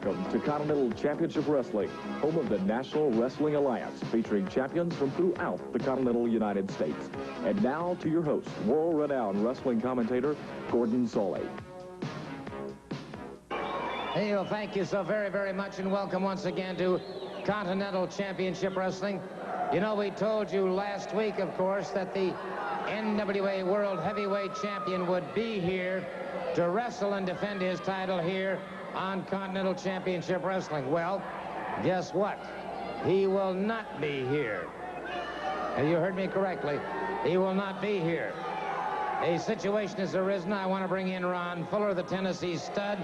Welcome to Continental Championship Wrestling, home of the National Wrestling Alliance, featuring champions from throughout the continental United States. And now to your host, world-renowned wrestling commentator, Gordon Soley. Hey, well, thank you so very, very much, and welcome once again to Continental Championship Wrestling. You know, we told you last week, of course, that the NWA World Heavyweight Champion would be here to wrestle and defend his title here on Continental Championship Wrestling. Well, guess what? He will not be here. And you heard me correctly. He will not be here. A situation has arisen. I want to bring in Ron Fuller, the Tennessee Stud,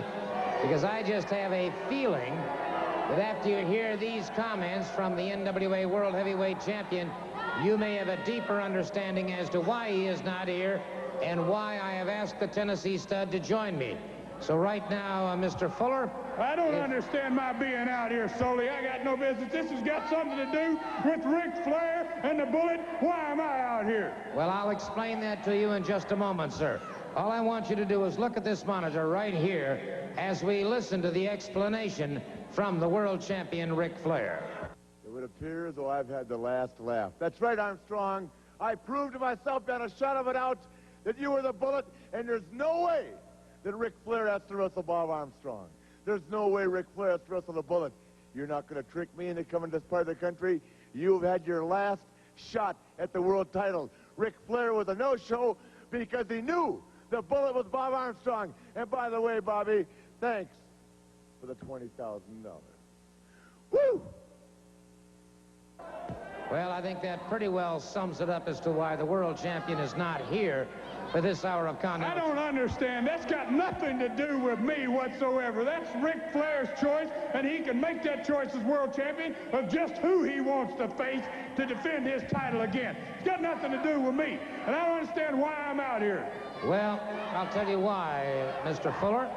because I just have a feeling that after you hear these comments from the NWA World Heavyweight Champion, you may have a deeper understanding as to why he is not here and why I have asked the Tennessee Stud to join me. So right now, Mr. Fuller. I don't understand my being out here, Soley. I got no business. This has got something to do with Ric Flair and the Bullet. Why am I out here? Well, I'll explain that to you in just a moment, sir. All I want you to do is look at this monitor right here as we listen to the explanation from the world champion, Ric Flair. It would appear as though I've had the last laugh. That's right, Armstrong. I proved to myself beyond a shadow of a doubt that you were the Bullet, and there's no way that Ric Flair has to wrestle Bob Armstrong. There's no way Ric Flair has to wrestle the Bullet. You're not going to trick me into coming to this part of the country. You've had your last shot at the world title. Ric Flair was a no-show because he knew the Bullet was Bob Armstrong. And by the way, Bobby, thanks for the $20,000. Woo! Well, I think that pretty well sums it up as to why the world champion is not here for this hour of Continental. I don't understand. That's got nothing to do with me whatsoever. That's Ric Flair's choice, and he can make that choice as world champion of just who he wants to face to defend his title again. It's got nothing to do with me, and I don't understand why I'm out here. Well, I'll tell you why, Mr. Fuller.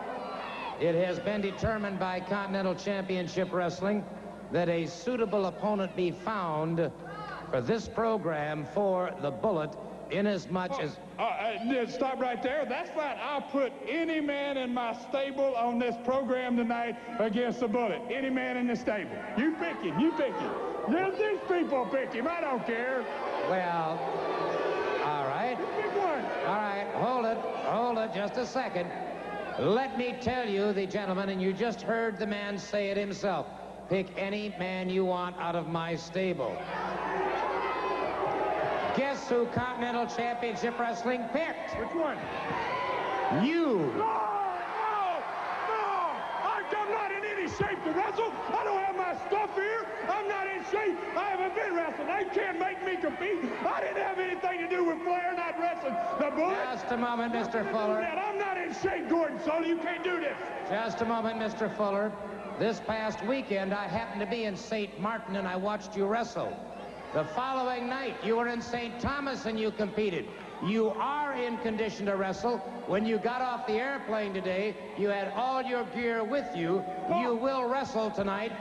It has been determined by Continental Championship Wrestling that a suitable opponent be found for this program for the Bullet, inasmuch as... Stop right there. That's fine. I'll put any man in my stable on this program tonight against the Bullet. Any man in the stable. You pick him. You pick him. These people pick him. I don't care. Well, all right. You pick one. All right, hold it just a second. Let me tell you, the gentleman, and you just heard the man say it himself, pick any man you want out of my stable. Guess who Continental Championship Wrestling picked? Which one? You. No! I'm not in any shape to wrestle. I don't have my stuff here. I'm not in shape. I haven't been wrestling. They can't make me compete. I didn't have anything to do with Flair not wrestling the Bullet. Just a moment, Mr. Fuller. I'm not in shape, Gordon Soley. You can't do this. Just a moment, Mr. Fuller. This past weekend, I happened to be in St. Martin, and I watched you wrestle. The following night, you were in St. Thomas, and you competed. You are in condition to wrestle. When you got off the airplane today, you had all your gear with you. You will wrestle tonight.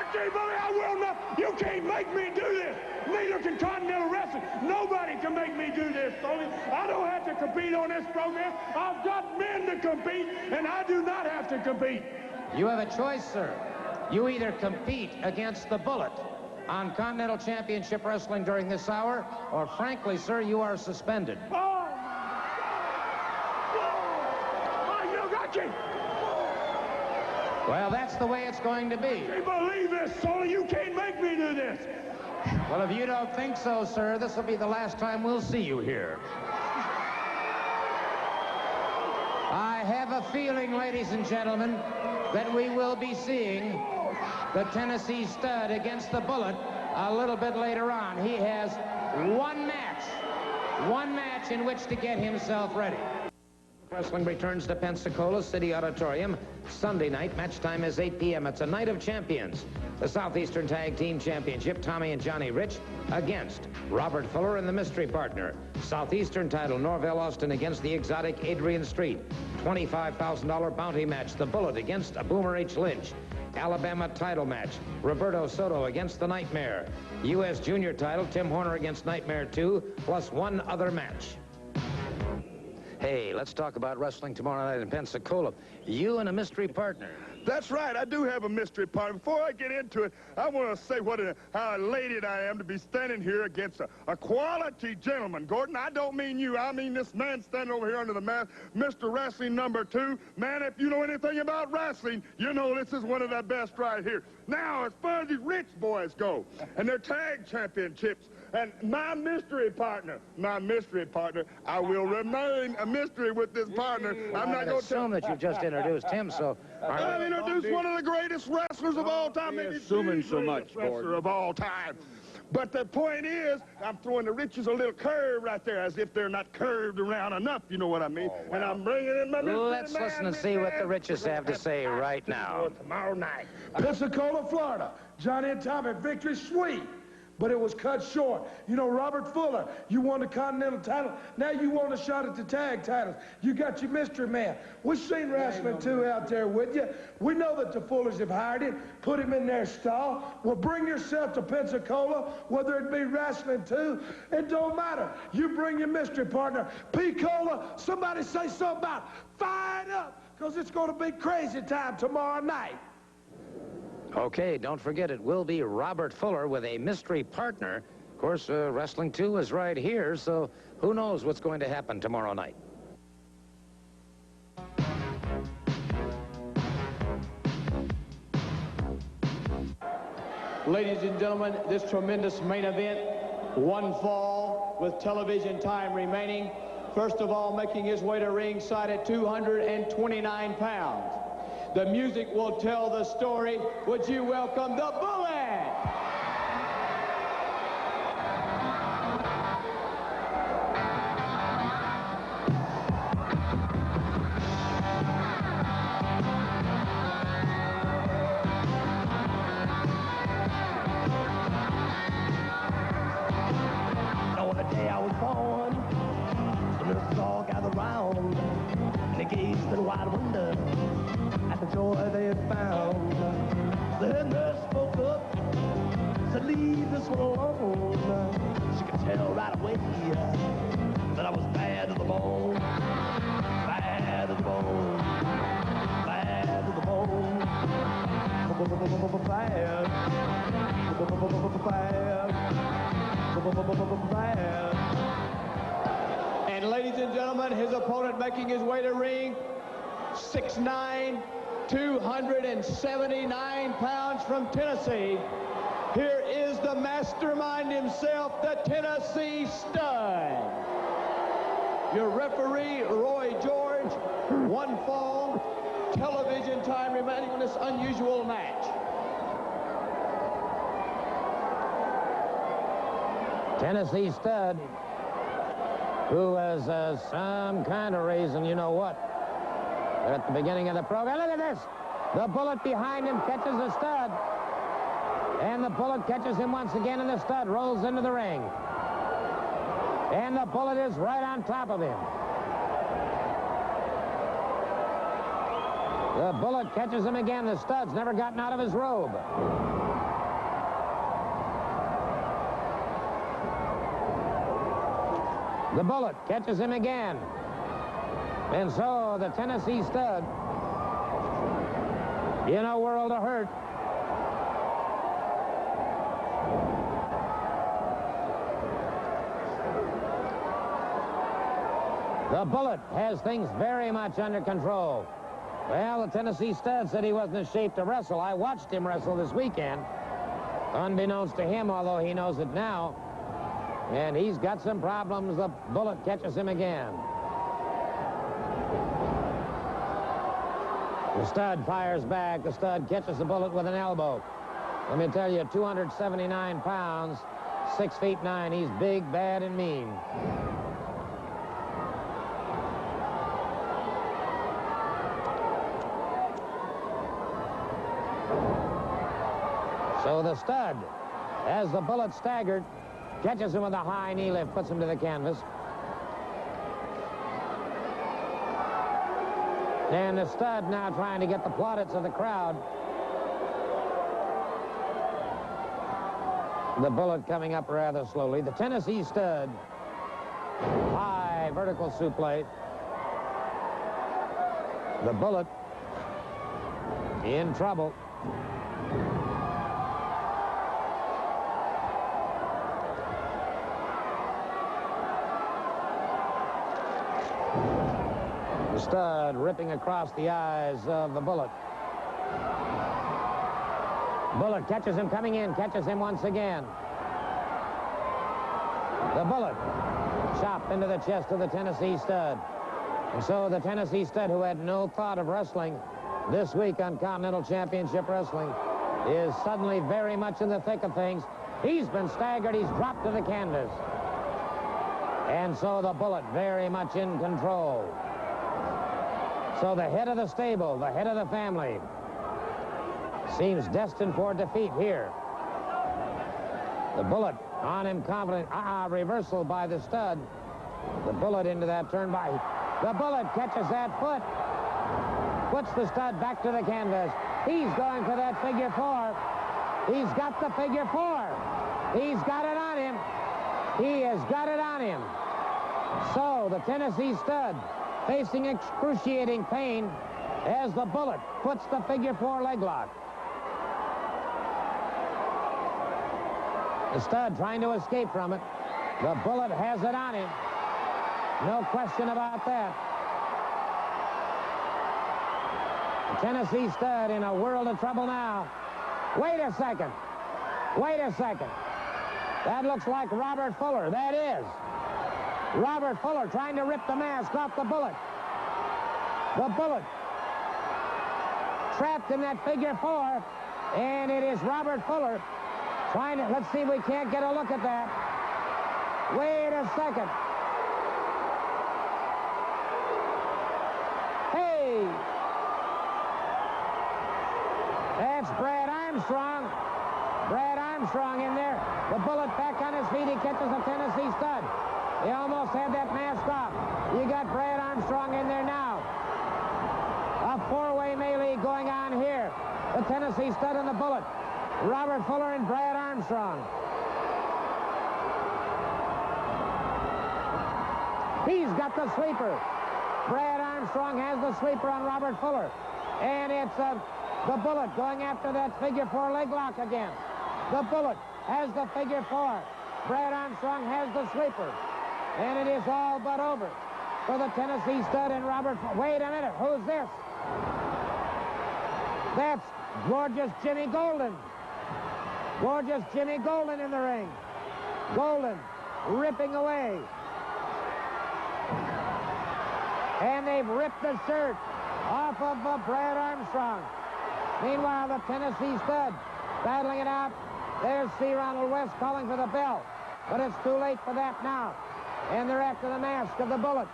Okay, buddy, I will not. You can't make me do this. Neither can Continental Wrestling. Nobody can make me do this, Tony. I don't have to compete on this program. I've got men to compete, and I do not have to compete. You have a choice, sir. You either compete against the Bullet on Continental Championship Wrestling during this hour, or frankly, sir, you are suspended. Oh, I got you. Well, that's the way it's going to be. I can't believe this, Soley. You can't make me do this. Well, if you don't think so, sir, this will be the last time we'll see you here. I have a feeling, ladies and gentlemen, that we will be seeing the Tennessee Stud against the Bullet a little bit later on. He has one match in which to get himself ready. Wrestling returns to Pensacola City Auditorium Sunday night. Match time is 8 p.m. It's a night of champions. The Southeastern Tag Team Championship, Tommy and Johnny Rich against Robert Fuller and the mystery partner. Southeastern title, Norvell Austin against the exotic Adrian Street. $25,000 bounty match, the Bullet against Boomer H. Lynch. Alabama title match, Roberto Soto against the Nightmare. U.S. Junior title, Tim Horner against Nightmare 2, plus one other match. Hey, let's talk about wrestling tomorrow night in Pensacola. You and a mystery partner. That's right. I do have a mystery partner. Before I get into it, I want to say how elated I am to be standing here against a quality gentleman. Gordon, I don't mean you. I mean this man standing over here under the mask, Mr. Wrestling #2. Man, if you know anything about wrestling, you know this is one of the best right here. Now, as far as these rich boys go and their tag championships, and my mystery partner, I will remain a mystery with this partner. I'm not going to assume that you just introduced him, so... I've introduced one of the greatest wrestlers of all time. Maybe assuming so much, wrestler of all time. But the point is, I'm throwing the riches a little curve right there, as if they're not curved around enough, you know what I mean? Oh, wow. And I'm bringing in my Let's listen and see what the riches have to say right now. Tomorrow night. Pensacola, Florida. Johnny and Tommy, victory sweet, but it was cut short. You know, Robert Fuller, you won the Continental title. Now you want a shot at the tag titles. You got your mystery man. We've seen Wrestling 2 out there with you. We know that the Fullers have hired him, put him in their stall. Well, bring yourself to Pensacola, whether it be Wrestling 2. It don't matter. You bring your mystery partner. P-Cola, somebody say something about fired up, because it's going to be crazy time tomorrow night. Okay, don't forget, it will be Robert Fuller with a mystery partner. Of course, Wrestling 2 is right here, so who knows what's going to happen tomorrow night. Ladies and gentlemen, this tremendous main event, one fall with television time remaining. First of all, making his way to ringside at 229 pounds. The music will tell the story. Would you welcome the Bullet? On the day I was born, the nurses all gathered round, and they gazed in a wide window at the joy they had found. The head nurse spoke up, said, leave this one alone. She could tell right away that I was bad to the bone, bad to the bone, bad to the bone, bad, bad. And ladies and gentlemen, his opponent making his way to ring, 6'9", 279 pounds from Tennessee. Here is the mastermind himself, the Tennessee Stud. Your referee, Roy George, one fall, television time remaining on this unusual match. Tennessee Stud, who has some kind of reason, you know what, at the beginning of the program. Look at this. The Bullet behind him catches the Stud. And the Bullet catches him once again, and the Stud rolls into the ring. And the Bullet is right on top of him. The Bullet catches him again. The Stud's never gotten out of his robe. The Bullet catches him again. And so the Tennessee Stud, in a world of hurt, the Bullet has things very much under control. Well, the Tennessee Stud said he wasn't in shape to wrestle. I watched him wrestle this weekend, unbeknownst to him, although he knows it now. And he's got some problems. The Bullet catches him again. The Stud fires back. The Stud catches the Bullet with an elbow. Let me tell you, 279 pounds, 6'9". He's big, bad, and mean. So the Stud, as the Bullet staggered, catches him with a high knee lift, puts him to the canvas. And the Stud now trying to get the plaudits of the crowd. The Bullet coming up rather slowly. The Tennessee Stud, high vertical suplex. The Bullet in trouble. The stud ripping across the eyes of the Bullet. Bullet catches him coming in, catches him once again. The Bullet chopped into the chest of the Tennessee Stud. And so the Tennessee Stud, who had no thought of wrestling this week on Continental Championship Wrestling, is suddenly very much in the thick of things. He's been staggered. He's dropped to the canvas. And so the Bullet very much in control. So the head of the stable, the head of the family, seems destined for defeat here. The Bullet on him confident. Reversal by the Stud. The Bullet into that turn by. The Bullet catches that foot. Puts the Stud back to the canvas. He's going for that figure 4. He's got the figure 4. He's got it on him. He has got it on him. So the Tennessee Stud facing excruciating pain as the Bullet puts the figure 4 leg lock. The Stud trying to escape from it. The Bullet has it on him. No question about that. The Tennessee Stud in a world of trouble now. Wait a second. Wait a second. That looks like Robert Fuller. That is. Robert Fuller trying to rip the mask off the Bullet. The Bullet trapped in that figure 4, and it is Robert Fuller trying to, let's see if we can't get a look at that. Wait a second. Hey! That's Brad Armstrong. Brad Armstrong in there. The Bullet back on his feet. He catches a Tennessee Stud. He almost had that mask off. You got Brad Armstrong in there now. A 4-way melee going on here. The Tennessee Stud and the Bullet. Robert Fuller and Brad Armstrong. He's got the sleeper. Brad Armstrong has the sleeper on Robert Fuller. And it's the Bullet going after that figure 4 leg lock again. The Bullet has the figure 4. Brad Armstrong has the sleeper. And it is all but over for the Tennessee Stud and Robert Fuller. Wait a minute. Who's this? That's gorgeous Jimmy Golden. Gorgeous Jimmy Golden in the ring. Golden ripping away. And they've ripped the shirt off of Brad Armstrong. Meanwhile, the Tennessee Stud battling it out. There's C. Ronald West calling for the bell. But it's too late for that now. And they're after the mask of the Bullet.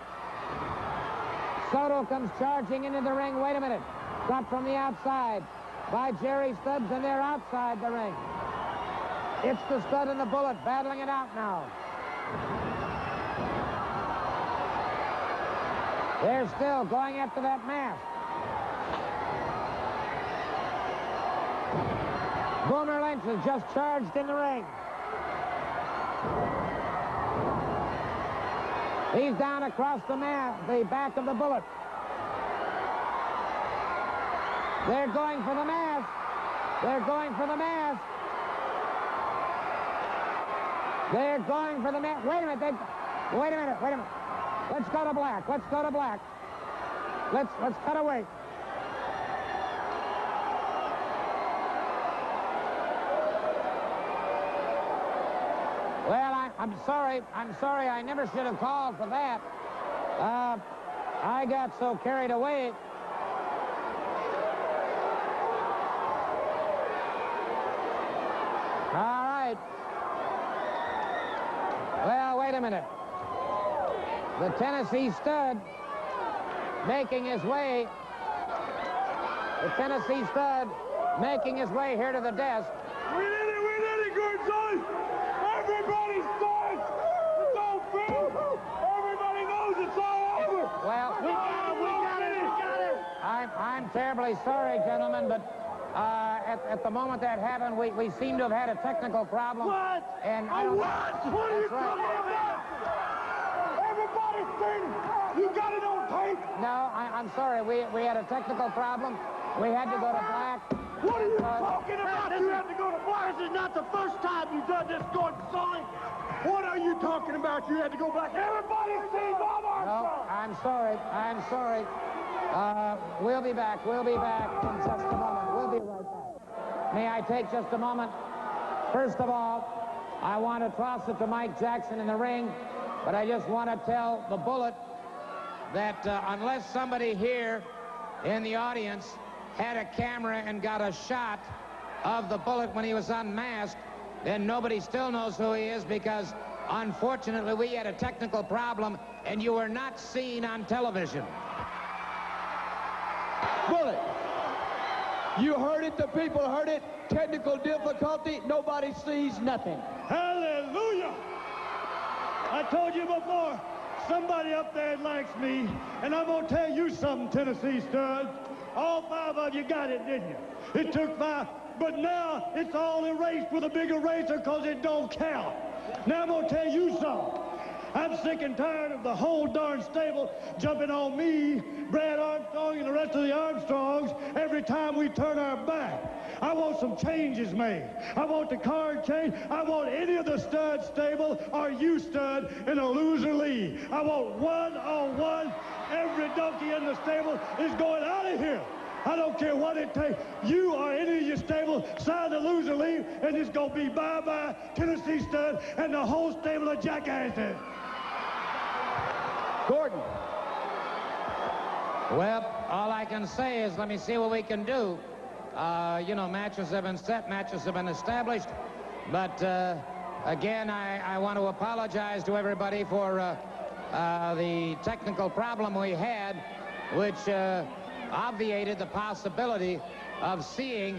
Soto comes charging into the ring. Wait a minute. Got from the outside by Jerry Stubbs, and they're outside the ring. It's the Stud and the Bullet battling it out now. They're still going after that mask. Boomer Lynch has just charged in the ring. He's down across the back of the Bullet. They're going for the mask. They're going for the mask. They're going for the mask. Wait a minute. Wait a minute. Wait a minute. Let's go to black. Let's go to black. Let's cut away. Well, I'm sorry. I'm sorry. I never should have called for that. I got so carried away. All right. Well, wait a minute. The Tennessee Stud making his way. The Tennessee Stud making his way here to the desk. We did it, good son. Everybody starts. It's all through. Everybody knows it's all over. Well, we got it. I'm terribly sorry, gentlemen, but at the moment that happened, we seem to have had a technical problem. What? And I don't. What are you talking about? Everybody's saying you got it on tape. No, I'm sorry. We had a technical problem. We had to go to black. What are you talking about? You had to go to black. This is not the first time you've done this, Gordon Sully. What are you talking about? You had to go back. Everybody see Bob Armstrong. No, I'm sorry. I'm sorry. We'll be back. We'll be back in just a moment. We'll be right back. May I take just a moment? First of all, I want to toss it to Mike Jackson in the ring, but I just want to tell the Bullet that unless somebody here in the audience had a camera and got a shot of the Bullet when he was unmasked, then nobody still knows who he is, because unfortunately we had a technical problem and you were not seen on television. Bullet, you heard it, the people heard it. Technical difficulty, nobody sees nothing. Hallelujah! I told you before, somebody up there likes me, and I'm going to tell you something, Tennessee Studs. All 5 of you got it, didn't you? It took 5, but now it's all erased with a big eraser because it don't count. Now I'm going to tell you something. I'm sick and tired of the whole darn stable jumping on me, Brad Armstrong, and the rest of the Armstrongs every time we turn our back. I want some changes made. I want the card changed. I want any of the stud stable or you stud in a loser league. I want 1-on-1. Every donkey in the stable is going out of here. I don't care what it takes. You or any of your stable sign the loser league, and it's going to be bye-bye Tennessee Stud and the whole stable of jackasses. Gordon. Well, all I can say is let me see what we can do. You know, matches have been set, matches have been established, but again, I want to apologize to everybody for the technical problem we had, which obviated the possibility of seeing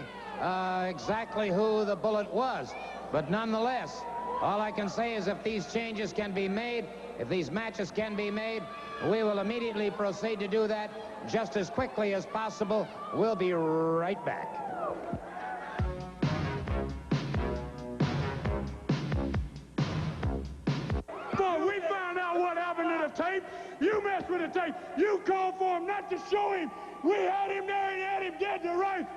exactly who the Bullet was. But nonetheless, all I can say is if these changes can be made, if these matches can be made, we will immediately proceed to do that just as quickly as possible. We'll be right back. Boy, we found out what happened to the tape. You messed with the tape. You called for him not to show him. We had him there and had him dead to rights.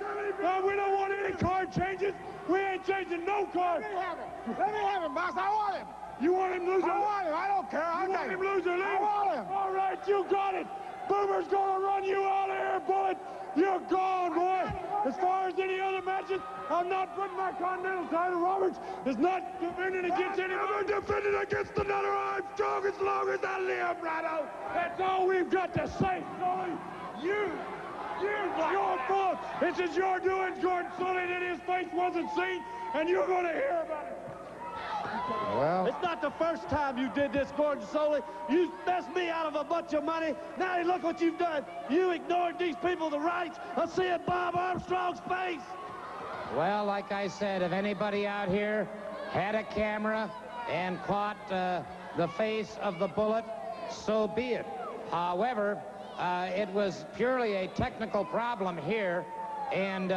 We don't want any card changes. We ain't changing no card. Let me have him. Let me have him, boss. I want him. You want him loser? I want him. I don't care. You want him loser, Lee? I want him. All right, you got it. Boomer's gonna run you out of here, Bullet. You're gone, boy. As far as any other matches, I'm not putting my Continental title. Roberts is not defending against anyone. I'm defending against another Armstrong as long as I live, Roberto. That's all we've got to say, Sully. It's your fault. This is your doing, Gordon Sully, that his face wasn't seen, and you're going to hear about it. Well, It's not the first time you did this, Gordon Sully. You messed me out of a bunch of money. Now look what you've done. You ignored these people the rights of seeing Bob Armstrong's face. well, like I said, if anybody out here had a camera and caught the face of the Bullet, so be it. However, it was purely a technical problem here, and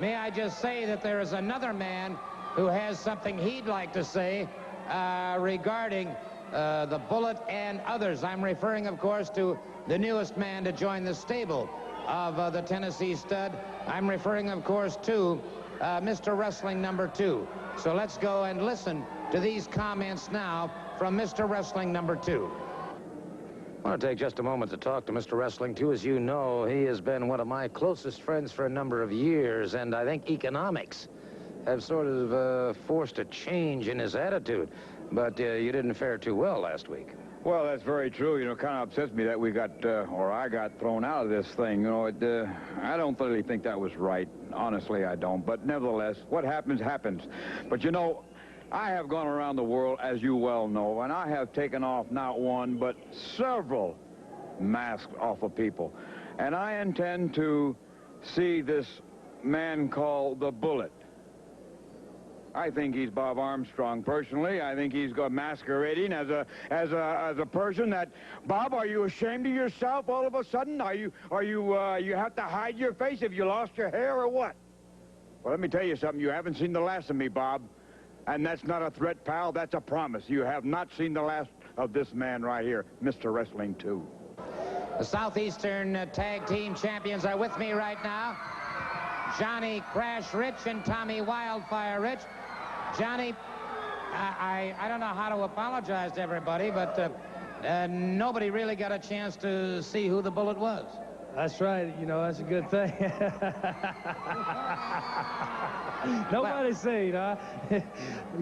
may I just say that there is another man who has something he'd like to say regarding the Bullet and others. I'm referring, of course, to the newest man to join the stable of the Tennessee Stud. I'm referring, of course, to Mr. Wrestling number 2. So let's go and listen to these comments now from Mr. Wrestling number 2. I want to take just a moment to talk to Mr. Wrestling, too. As you know, he has been one of my closest friends for a number of years, and I think economics have sort of forced a change in his attitude. But you didn't fare too well last week. Well, that's very true. You know, it kind of upsets me that we got, or I got thrown out of this thing. You know, I don't really think that was right. Honestly, I don't. But nevertheless, what happens, happens. But, you know, I have gone around the world, as you well know, and I have taken off not one, but several masks off of people. And I intend to see this man called the Bullet. I think he's Bob Armstrong personally. I think he's got masquerading as a person that, Bob, are you ashamed of yourself all of a sudden? You have to hide your face if you lost your hair or what? Well, let me tell you something. You haven't seen the last of me, Bob. And that's not a threat, pal. That's a promise. You have not seen the last of this man right here, Mr. Wrestling 2. The Southeastern Tag Team Champions are with me right now. Johnny Crash Rich and Tommy Wildfire Rich. Johnny, I don't know how to apologize to everybody, but nobody really got a chance to see who the Bullet was. That's right. You know, that's a good thing. Nobody's seen, huh?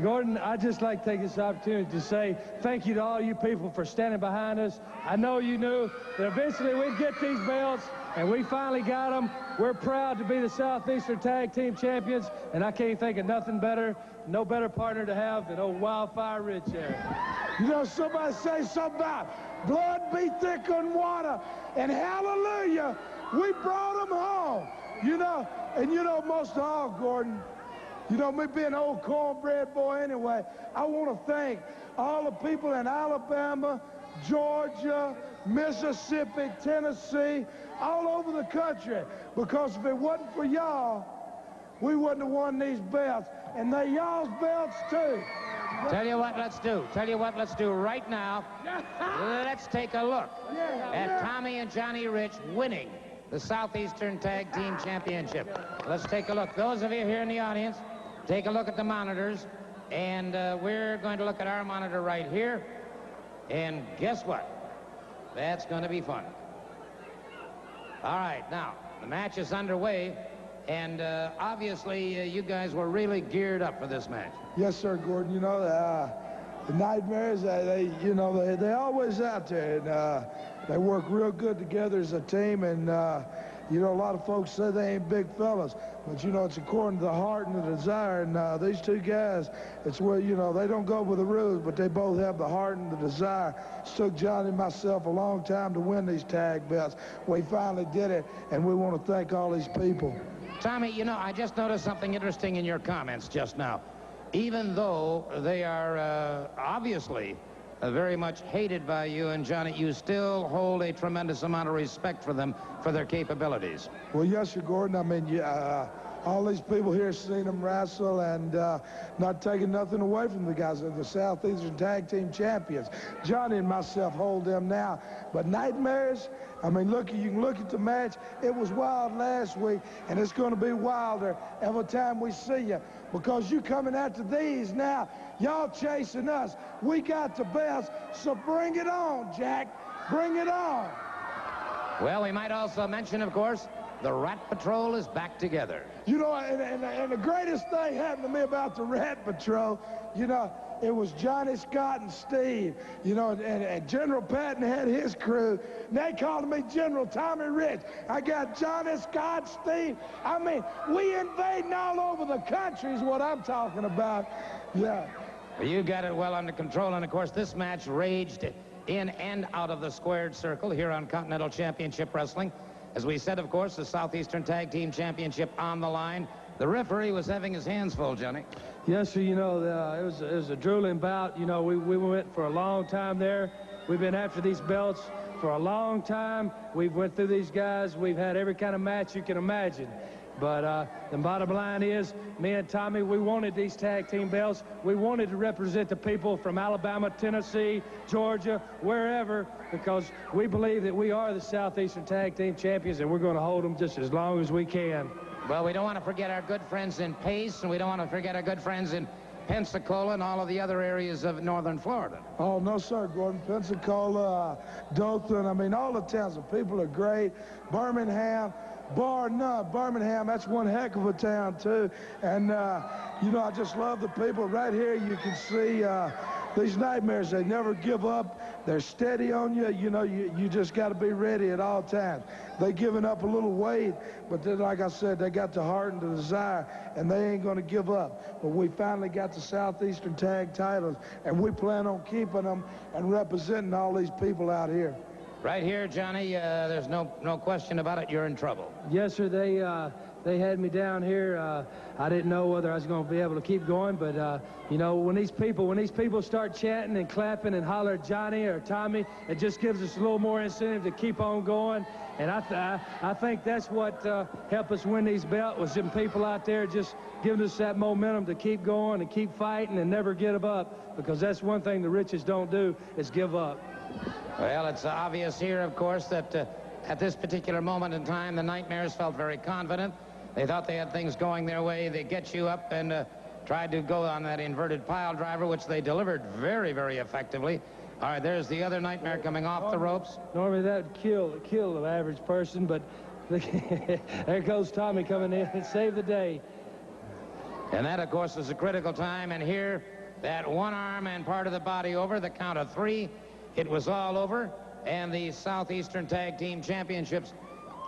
Gordon, I'd just like to take this opportunity to say thank you to all you people for standing behind us. I know you knew that eventually we'd get these belts, and we finally got them. We're proud to be the Southeastern Tag Team Champions, and I can't think of nothing better, no better partner to have than old Wildfire Rich there. You know, somebody say something about blood be thick on water, and hallelujah, we brought them home. You know, and you know, most of all, Gordon, you know, me being an old cornbread boy anyway, I want to thank all the people in Alabama, Georgia, Mississippi, Tennessee, all over the country, because if it wasn't for y'all, we wouldn't have won these belts, and they're y'all's belts too. Tell you what let's do right now. Let's take a look at Tommy and Johnny Rich winning the Southeastern Tag Team Championship. Let's take a look. Those of you here in the audience, take a look at the monitors, and we're going to look at our monitor right here, and guess what? That's going to be fun. All right, now, the match is underway, and obviously you guys were really geared up for this match. Yes, sir, Gordon. You know, the Nightmares, you know, they always out there, and they work real good together as a team, and you know, a lot of folks say they ain't big fellas, but you know, it's according to the heart and the desire, and these two guys, it's where, you know, they don't go with the rules, but they both have the heart and the desire. It took Johnny and myself a long time to win these tag belts. We finally did it, and we want to thank all these people. Tommy, you know, I just noticed something interesting in your comments just now. Even though they are obviously very much hated by you and Johnny, you still hold a tremendous amount of respect for them, for their capabilities. Well, yes, sir, Gordon. I mean, all these people here seen them wrestle, and not taking nothing away from the guys. They're the Southeastern Tag Team Champions. Johnny and myself hold them now. But Nightmares, I mean, look, you can look at the match. It was wild last week, and it's going to be wilder every time we see you, because you coming after these now. Y'all chasing us. We got the belts, so bring it on, Jack. Bring it on. Well, we might also mention, of course, the Rat Patrol is back together. You know, and the greatest thing happened to me about the Rat Patrol, you know, it was Johnny Scott and Steve, you know, and General Patton had his crew, and they called me General Tommy Rich. I got Johnny Scott, Steve. I mean, we invading all over the country is what I'm talking about. Yeah. Well, you got it well under control, and of course, this match raged in and out of the squared circle here on Continental Championship Wrestling. As we said, of course, the Southeastern Tag Team Championship on the line. The referee was having his hands full, Johnny. Yes, sir. You know, it was a drooling bout. You know, we went for a long time there. We've been after these belts for a long time. We've went through these guys. We've had every kind of match you can imagine. But the bottom line is, me and Tommy, we wanted these tag team belts. We wanted to represent the people from Alabama, Tennessee, Georgia, wherever, because we believe that we are the Southeastern Tag Team Champions, and we're going to hold them just as long as we can. Well, we don't want to forget our good friends in Pace, and we don't want to forget our good friends in Pensacola and all of the other areas of northern Florida. Oh, no, sir, Gordon. Pensacola, Dothan, I mean, all the towns, the people are great. Birmingham, bar none. Birmingham, that's one heck of a town, too. And, you know, I just love the people. Right here, you can see these Nightmares. They never give up. They're steady on you. You know, you just got to be ready at all times. They giving up a little weight, but then, like I said, they got the heart and the desire, and they ain't going to give up. But we finally got the Southeastern Tag titles, and we plan on keeping them and representing all these people out here. Right here, Johnny, there's no question about it. You're in trouble. Yes, sir. they had me down here. I didn't know whether I was going to be able to keep going, but you know, when these people start chanting and clapping and holler Johnny or Tommy, it just gives us a little more incentive to keep on going. And I think that's what helped us win these belts, was them people out there just giving us that momentum to keep going and keep fighting and never give up, because that's one thing the riches don't do, is give up. Well, it's obvious here, of course, that at this particular moment in time, the Nightmares felt very confident. They thought they had things going their way. They get you up and tried to go on that inverted pile driver, which they delivered very, very effectively. All right, there's the other Nightmare coming off the ropes. Normally that would kill an average person, but there goes Tommy coming in and save the day. And that, of course, is a critical time. And here, that one arm and part of the body over, the count of 3, it was all over. And the Southeastern Tag Team Championships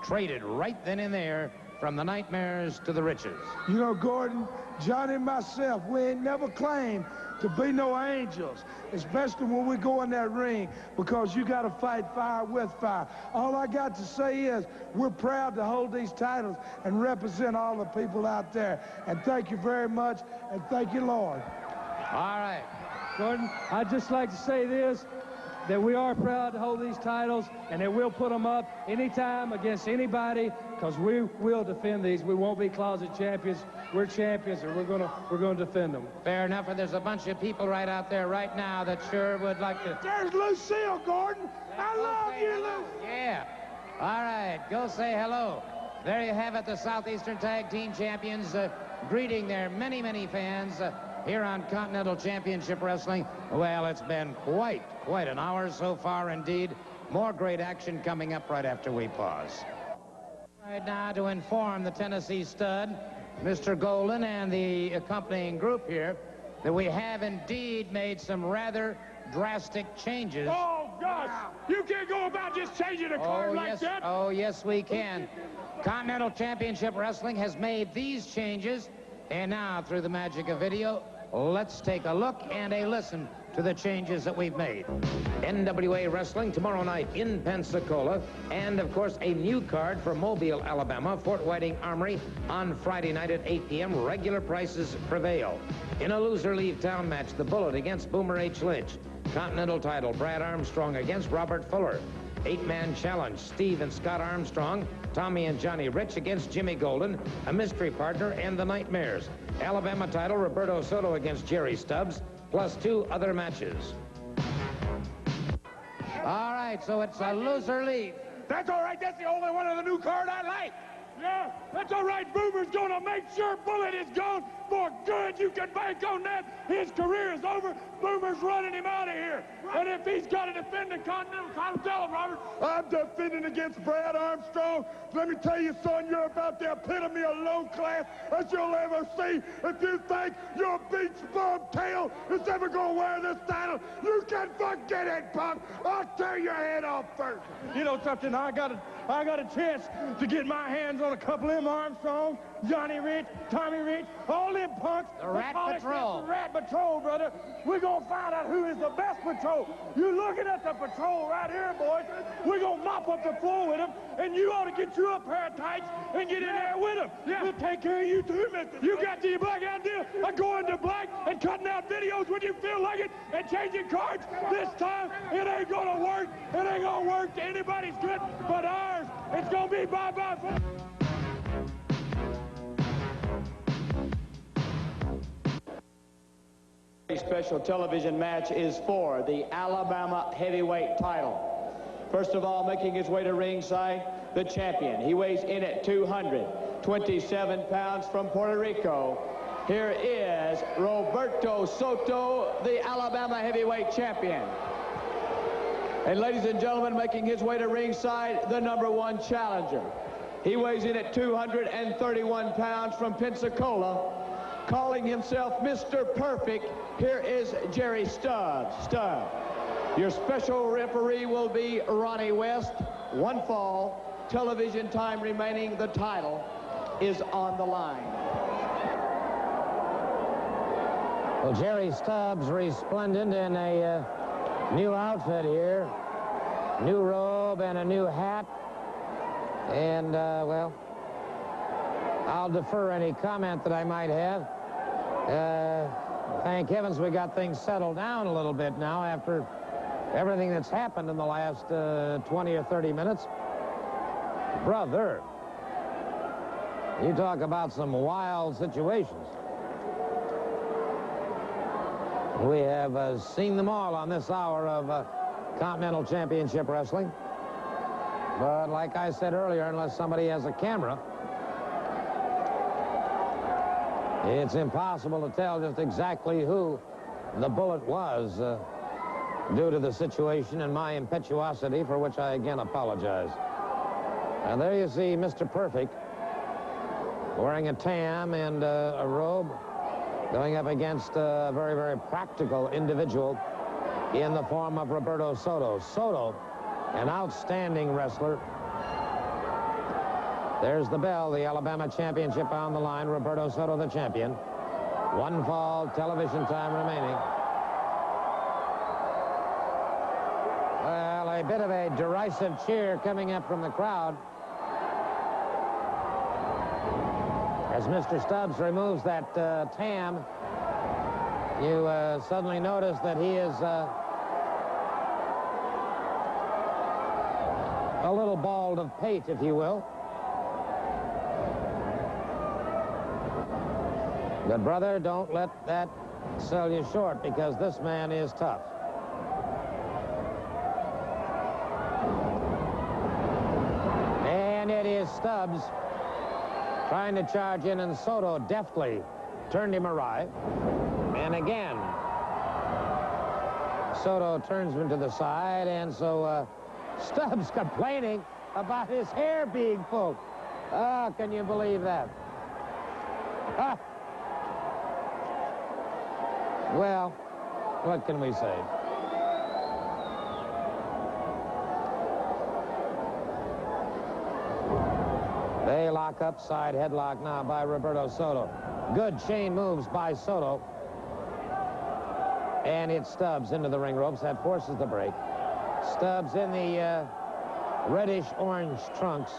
traded right then and there from the Nightmares to the Riches. You know, Gordon, Johnny and myself, we ain't never claimed to be no angels, especially when we go in that ring, because you got to fight fire with fire. All I got to say is we're proud to hold these titles and represent all the people out there. And thank you very much, and thank you, Lord. All right. Gordon, I'd just like to say this, that we are proud to hold these titles, and that we'll put them up anytime against anybody, because we will defend these. We won't be closet champions. We're champions, and we're gonna defend them. Fair enough. And there's a bunch of people right out there right now that sure would like to. There's Lucille, Gordon. I love you, Lucille. Yeah. All right. Go say hello. There you have it, the Southeastern Tag Team Champions greeting their many, many fans here on Continental Championship Wrestling. Well, it's been quite an hour so far indeed. More great action coming up right after we pause. Right now to inform the Tennessee Stud, Mr. Golden, and the accompanying group here, that we have indeed made some rather drastic changes. Oh, gosh! You can't go about just changing a card like that! Oh, yes, we can. Continental Championship Wrestling has made these changes, and now, through the magic of video, let's take a look and a listen to the changes that we've made. NWA Wrestling tomorrow night in Pensacola, and of course a new card for Mobile, Alabama, Fort Whiting Armory on Friday night at 8 p.m. Regular prices prevail. In a loser leave town match, the Bullet against Boomer H. Lynch. Continental title, Brad Armstrong against Robert Fuller. 8-man challenge, Steve and Scott Armstrong, Tommy and Johnny Rich against Jimmy Golden, a mystery partner, and the Nightmares. Alabama title, Roberto Soto against Jerry Stubbs, plus 2 other matches. All right, so it's a loser leave. That's all right. That's the only one of the new card I like. Yeah, that's all right. Boomer's going to make sure Bullet is gone for good. You can bank on that. His career is over. Boomer's running him out of here. And if he's got to defend the Continental title, tell him, Robert. I'm defending against Brad Armstrong. Let me tell you, son, you're about the epitome of low class that you'll ever see. If you think your beach bum tail is ever going to wear this title, you can forget it, punk. I'll tear your head off first. You know something? I got a chance to get my hands on a couple of them Armstrong, Johnny Rich, Tommy Rich, all them punks. The Rat Patrol. The Rat Patrol, brother. We're going to find out who is the best patrol. You're looking at the patrol right here, boys. We're going to mop up the floor with them, and you ought to get you a pair of tights and get in there with them. Yeah. We'll take care of you too, mister. You got the black idea of going to black and cutting out videos when you feel like it and changing cards. This time, it ain't going to work. It ain't going to work to anybody's good but ours. It's going to be bye-bye. A special television match is for the Alabama heavyweight title. First of all, making his way to ringside, the champion. He weighs in at 227 pounds from Puerto Rico. Here is Roberto Soto, the Alabama heavyweight champion. And ladies and gentlemen, making his way to ringside, the #1 challenger. He weighs in at 231 pounds from Pensacola, calling himself Mr. Perfect. Here is Jerry Stubbs. Stubbs. Your special referee will be Ronnie West. 1 fall. Television time remaining. The title is on the line. Well, Jerry Stubbs, resplendent in a new outfit here. New robe and a new hat. And, well, I'll defer any comment that I might have. Thank heavens we got things settled down a little bit now after everything that's happened in the last 20 or 30 minutes. Brother, you talk about some wild situations. We have seen them all on this hour of Continental Championship Wrestling. But like I said earlier, unless somebody has a camera, it's impossible to tell just exactly who the bullet was due to the situation and my impetuosity, for which I again apologize. And there you see Mr. Perfect wearing a tam and a robe, going up against a very, very practical individual in the form of Roberto Soto. Soto, an outstanding wrestler. There's the bell, the Alabama Championship on the line. Roberto Soto, the champion. One fall, television time remaining. Well, a bit of a derisive cheer coming up from the crowd as Mr. Stubbs removes that tam. You suddenly notice that he is a little bald of pate, if you will. But, brother, don't let that sell you short, because this man is tough. And it is Stubbs trying to charge in, and Soto deftly turned him awry. And again, Soto turns him to the side, and so Stubbs complaining about his hair being pulled. Oh, can you believe that? Ah. Well, what can we say? They lock up, side headlock now by Roberto Soto. Good chain moves by Soto. And it's Stubbs into the ring ropes. That forces the break. Stubbs in the reddish-orange trunks.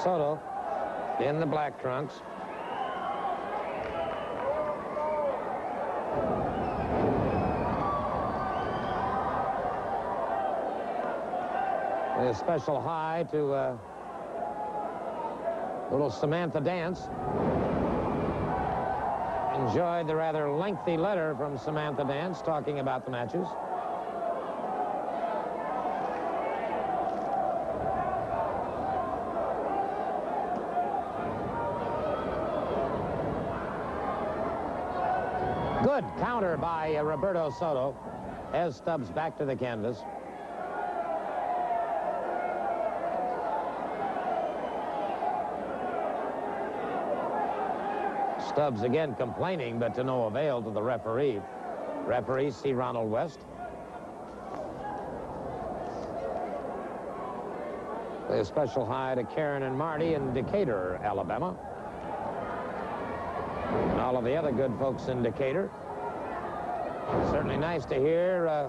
Soto in the black trunks. A special hi to little Samantha Dance. Enjoyed the rather lengthy letter from Samantha Dance talking about the matches. Good counter by Roberto Soto as Stubbs back to the canvas. Stubbs again complaining, but to no avail to the referee. Referee C. Ronald West. A special hi to Karen and Marty in Decatur, Alabama. And all of the other good folks in Decatur. Certainly nice to hear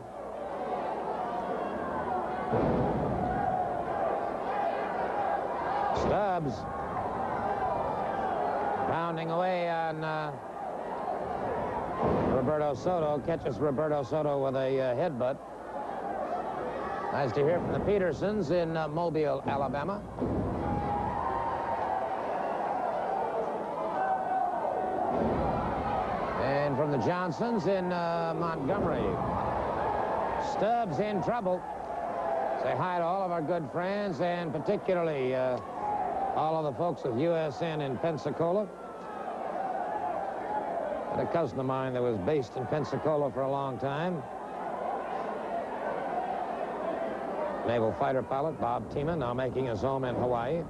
Stubbs pounding away on Roberto Soto. Catches Roberto Soto with a headbutt. Nice to hear from the Petersons in Mobile, Alabama. And from the Johnsons in Montgomery. Stubbs in trouble. Say hi to all of our good friends, and particularly all of the folks with USN in Pensacola. Had a cousin of mine that was based in Pensacola for a long time. Naval fighter pilot Bob Tima, now making his home in Hawaii.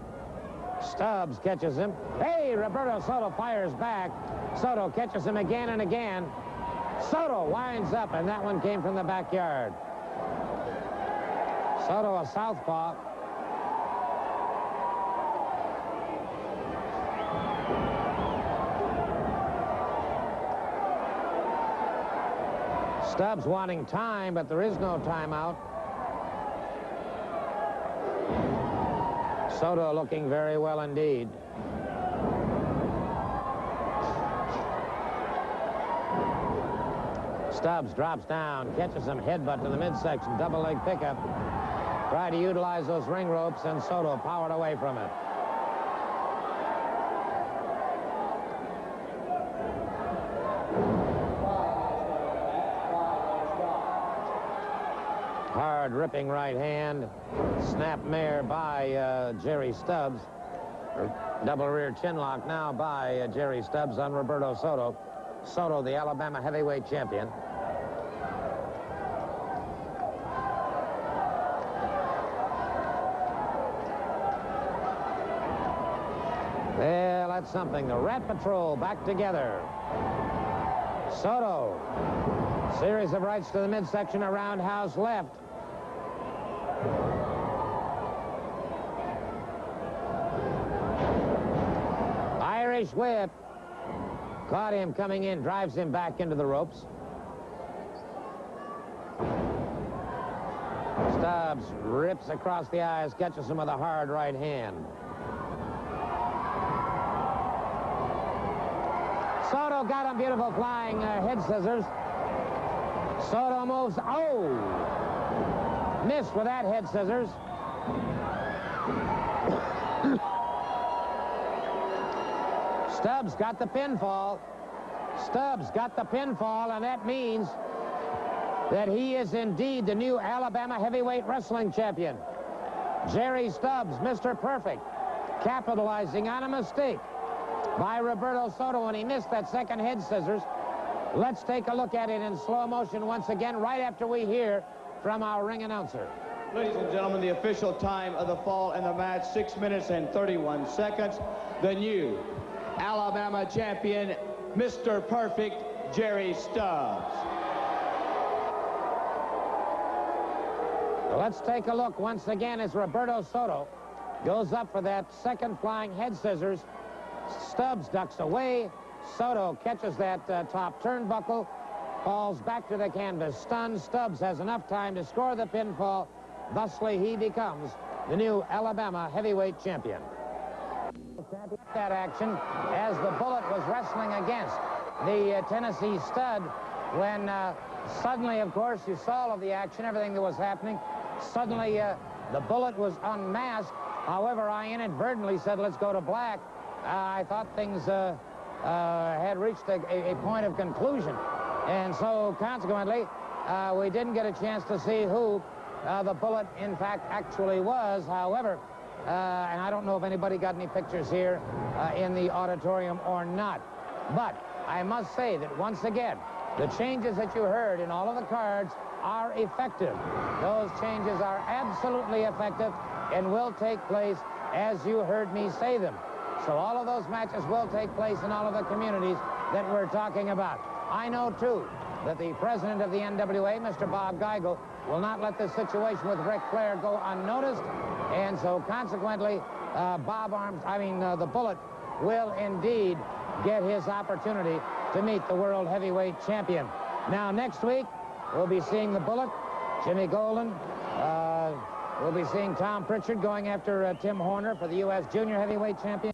Stubbs catches him. Hey, Roberto Soto fires back. Soto catches him again and again. Soto winds up, and that one came from the backyard. Soto, a southpaw. Stubbs wanting time, but there is no timeout. Soto looking very well indeed. Stubbs drops down, catches some headbutt to the midsection, double leg pickup. Try to utilize those ring ropes, and Soto powered away from it. Hard ripping right hand, snap mare by Jerry Stubbs. Double rear chin lock now by Jerry Stubbs on Roberto Soto. Soto, the Alabama heavyweight champion. Well, that's something. The Rat Patrol back together. Soto, series of rights to the midsection, a roundhouse left. Irish whip. Caught him coming in, drives him back into the ropes. Stubbs rips across the eyes, catches him with a hard right hand. Soto got him, beautiful flying head scissors. Soto moves, oh! Missed with that head scissors. Stubbs got the pinfall. Stubbs got the pinfall, and that means that he is indeed the new Alabama heavyweight wrestling champion. Jerry Stubbs, Mr. Perfect, capitalizing on a mistake by Roberto Soto when he missed that second head scissors. Let's take a look at it in slow motion once again, right after we hear from our ring announcer. Ladies and gentlemen, the official time of the fall and the match, 6 minutes and 31 seconds. The new Alabama champion, Mr. Perfect, Jerry Stubbs. Let's take a look once again as Roberto Soto goes up for that second flying head scissors. Stubbs ducks away. Soto catches that top turnbuckle, falls back to the canvas, stunned. Stubbs has enough time to score the pinfall. Thusly, he becomes the new Alabama heavyweight champion. That action as the Bullet was wrestling against the Tennessee Stud when suddenly, of course, you saw all of the action, everything that was happening. Suddenly, the Bullet was unmasked. However, I inadvertently said, let's go to black. I thought things had reached a point of conclusion. And so, consequently, we didn't get a chance to see who the Bullet, in fact, actually was. However, and I don't know if anybody got any pictures here in the auditorium or not. But I must say that, once again, the changes that you heard in all of the cards are effective. Those changes are absolutely effective and will take place as you heard me say them. So all of those matches will take place in all of the communities that we're talking about. I know, too, that the president of the NWA, Mr. Bob Geigel, will not let this situation with Ric Flair go unnoticed. And so, consequently, the Bullet will indeed get his opportunity to meet the world heavyweight champion. Now, next week, we'll be seeing the Bullet, Jimmy Golden. We'll be seeing Tom Pritchard going after Tim Horner for the U.S. Junior Heavyweight Champion.